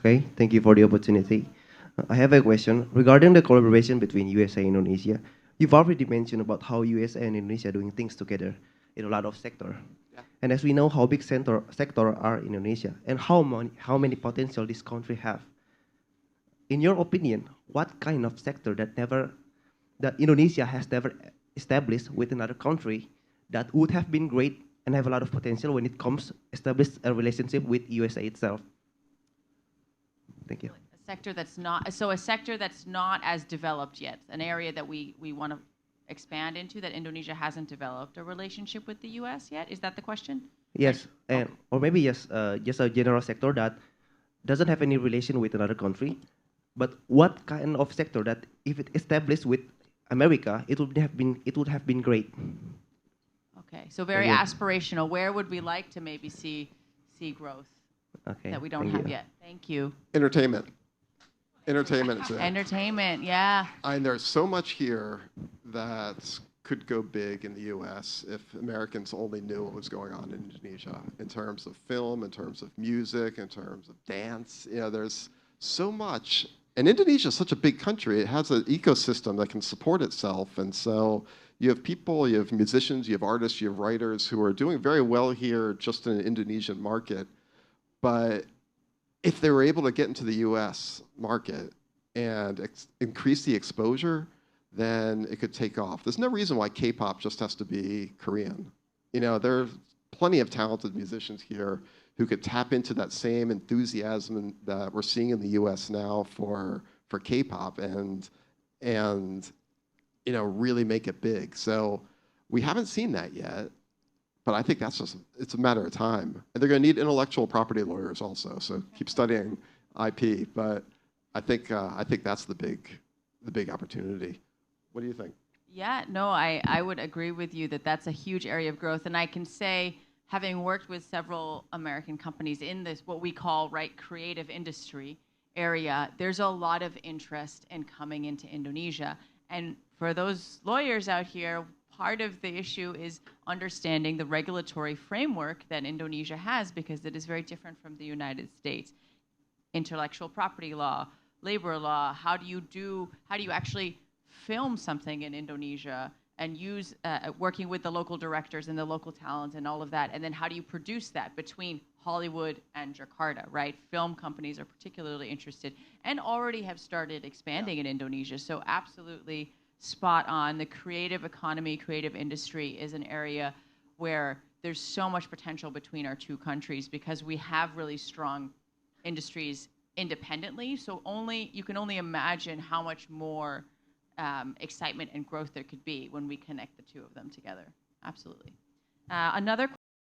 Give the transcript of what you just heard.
Okay, thank you for the opportunity. I have a question regarding the collaboration between USA and Indonesia. You've already mentioned about how USA and Indonesia are doing things together in a lot of sector. Yeah. And as we know how big sector are in Indonesia and how many potential this country have. In your opinion, what kind of sector that Indonesia has never established with another country that would have been great and have a lot of potential when it comes establish a relationship with USA itself? Thank you. A sector that's not, so a sector that's not as developed yet, an area that we want to expand into that Indonesia hasn't developed a relationship with the US yet? Is that the question? Yes, and or maybe just a general sector that doesn't have any relation with another country, but what kind of sector that if it established with America, it would have been great. Okay, so very Thank you. aspirational. Where would we like to maybe see growth Okay. that we don't thank have you. yet? Thank you. Entertainment. Entertainment is it. Entertainment, yeah. And there's so much here that could go big in the U.S. if Americans only knew what was going on in Indonesia in terms of film, in terms of music, in terms of dance. You know, there's so much. And Indonesia is such a big country. It has an ecosystem that can support itself. And so you have people, you have musicians, you have artists, you have writers who are doing very well here just in the Indonesian market. But if they were able to get into the US market and increase the exposure, then it could take off. There's no reason why K-pop just has to be Korean. You know, there's plenty of talented musicians here who could tap into that same enthusiasm that we're seeing in the US now for K-pop and you know, really make it big. So we haven't seen that yet. But I think that's it's a matter of time. And they're going to need intellectual property lawyers also, so keep studying IP. But I think that's the big opportunity. What do you think? Yeah, no, I would agree with you that that's a huge area of growth. And I can say, having worked with several American companies in this, what we call, right, creative industry area, there's a lot of interest in coming into Indonesia. And for those lawyers out here, part of the issue is understanding the regulatory framework that Indonesia has, because it is very different from the United States. Intellectual property law, labor law, how do you actually film something in Indonesia and use, working with the local directors and the local talent and all of that, and then how do you produce that between Hollywood and Jakarta, right? Film companies are particularly interested and already have started expanding in Indonesia, so absolutely spot on. The creative economy, creative industry is an area where there's so much potential between our two countries because we have really strong industries independently. So you can only imagine how much more excitement and growth there could be when we connect the two of them together. Absolutely. Another